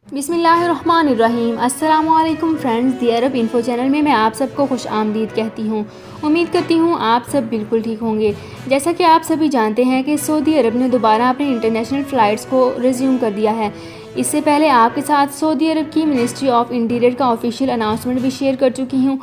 बिस्मिल्लाहिर्रहमानिर्रहीम। अस्सलामुअलैकुम फ्रेंड्स, दी अरब info channel में मैं आप सबको खुश आमदीद कहती हूँ। उम्मीद करती हूँ आप सब बिल्कुल ठीक होंगे। जैसा कि आप सभी जानते हैं कि सऊदी अरब ने दोबारा अपने इंटरनेशनल फ़्लाइट्स को रिज्यूम कर दिया है। इससे पहले आपके साथ सऊदी अरब की मिनिस्ट्री ऑफ इंटीरियर का ऑफिशियल अनाउंसमेंट भी शेयर कर चुकी हूँ,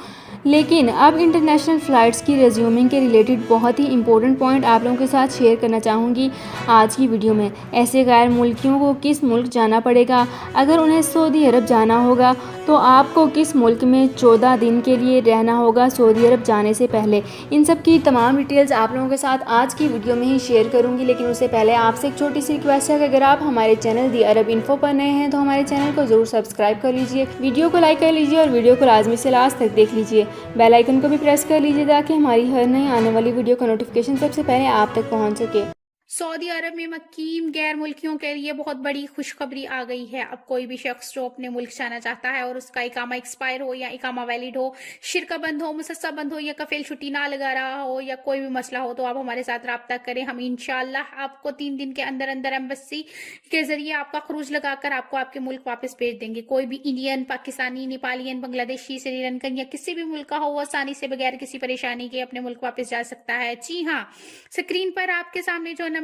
लेकिन अब इंटरनेशनल फ़्लाइट्स की रिज्यूमिंग के रिलेटेड बहुत ही इंपॉर्टेंट पॉइंट आप लोगों के साथ शेयर करना चाहूँगी आज की वीडियो में। ऐसे गैर मुल्कियों को किस मुल्क जाना पड़ेगा, अगर उन्हें सऊदी अरब जाना होगा तो आपको किस मुल्क में 14 दिन के लिए रहना होगा सऊदी अरब जाने से पहले। इन सब की तमाम डिटेल्स आप लोगों के साथ आज की वीडियो में ही शेयर करूंगी, लेकिन उससे पहले आपसे एक छोटी सी रिक्वेस्ट है कि अगर आप हमारे चैनल दी अरब इन्फो पर नए हैं तो हमारे चैनल को ज़रूर सब्सक्राइब कर लीजिए, वीडियो को लाइक कर लीजिए और वीडियो को लाजमी से लास्ट तक देख लीजिए। बेल आइकन को भी प्रेस कर लीजिए ताकि हमारी हर नई आने वाली वीडियो का नोटिफिकेशन सबसे पहले आप तक पहुँच सके। सऊदी अरब में मकीम गैर मुल्कियों के लिए बहुत बड़ी खुशखबरी आ गई है। अब कोई भी शख्स जो अपने मुल्क जाना चाहता है और उसका इकामा एक्सपायर हो या इकामा वैलिड हो, शिरका बंद हो, मुसस्सा बंद हो या कफील छुट्टी ना लगा रहा हो या कोई भी मसला हो, तो आप हमारे साथ रब्ता करें। हम इंशाल्लाह आपको 3 दिन के अंदर अंदर एम्बेसी के जरिए आपका खरूज लगाकर आपको आपके मुल्क वापस भेज देंगे। कोई भी इंडियन, पाकिस्तानी, नेपालियन, बांग्लादेशी, श्रीलंकन या किसी भी मुल्क का हो, वो आसानी से बगैर किसी परेशानी के अपने मुल्क वापस जा सकता है। जी हाँ, स्क्रीन पर आपके सामने जो नंबर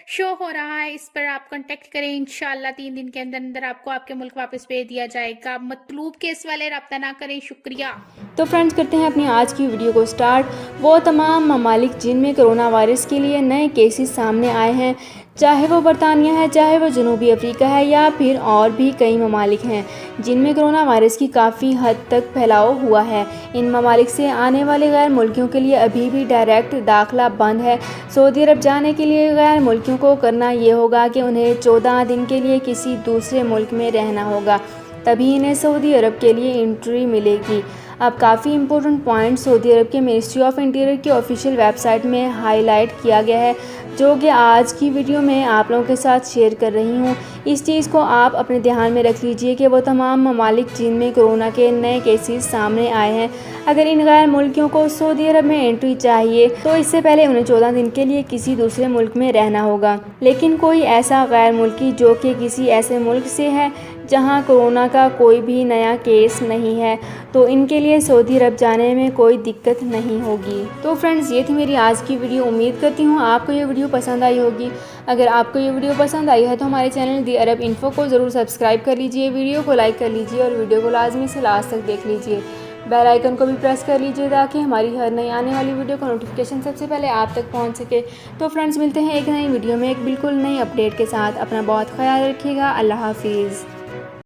शो हो रहा है इस पर आप कांटेक्ट करें। इंशाल्लाह 3 दिन के अंदर अंदर आपको आपके मुल्क वापस भेज दिया जाएगा। मतलूब केस वाले रब्ता ना करें। शुक्रिया। तो फ्रेंड्स, करते हैं अपनी आज की वीडियो को स्टार्ट। वो तमाम ममालिक जिनमें कोरोना वायरस के लिए नए केसेस सामने आए हैं, चाहे वो बरतानिया है, चाहे वो जनूबी अफ्रीका है या फिर और भी कई ममालिक हैं जिनमें कोरोना वायरस की काफ़ी हद तक फैलाव हुआ है। इन ममालिक से आने वाले गैर मुल्कियों के लिए अभी भी डायरेक्ट दाखिला बंद है। सऊदी अरब जाने के लिए गैर मुल्कियों को करना ये होगा कि उन्हें 14 दिन के लिए किसी दूसरे मुल्क में रहना होगा, तभी इन्हें सऊदी अरब के लिए एंट्री मिलेगी। अब काफ़ी इंपॉर्टेंट पॉइंट सऊदी अरब के मिनिस्ट्री ऑफ इंटीरियर की ऑफिशियल वेबसाइट में हाईलाइट किया गया है, जो कि आज की वीडियो में आप लोगों के साथ शेयर कर रही हूँ। इस चीज़ को आप अपने ध्यान में रख लीजिए कि वो तमाम ममालिक जिनमें कोरोना के नए केसेस सामने आए हैं, अगर इन गैर मुल्कियों को सऊदी अरब में एंट्री चाहिए तो इससे पहले उन्हें 14 दिन के लिए किसी दूसरे मुल्क में रहना होगा। लेकिन कोई ऐसा गैर मुल्की जो कि किसी ऐसे मुल्क से है जहां कोरोना का कोई भी नया केस नहीं है, तो इनके लिए सऊदी अरब जाने में कोई दिक्कत नहीं होगी। तो फ्रेंड्स, ये थी मेरी आज की वीडियो। उम्मीद करती हूँ आपको ये वीडियो पसंद आई होगी। अगर आपको ये वीडियो पसंद आई है तो हमारे चैनल दी अरब इन्फो को ज़रूर सब्सक्राइब कर लीजिए, वीडियो को लाइक कर लीजिए और वीडियो को लाजमी से लास्ट तक देख लीजिए। बेल आइकन को भी प्रेस कर लीजिए ताकि हमारी हर नई आने वाली वीडियो का नोटिफिकेशन सबसे पहले आप तक पहुंच सके। तो फ्रेंड्स, मिलते हैं एक नई वीडियो में एक बिल्कुल नई अपडेट के साथ। अपना बहुत ख्याल रखिएगा। अल्लाह हाफिज़।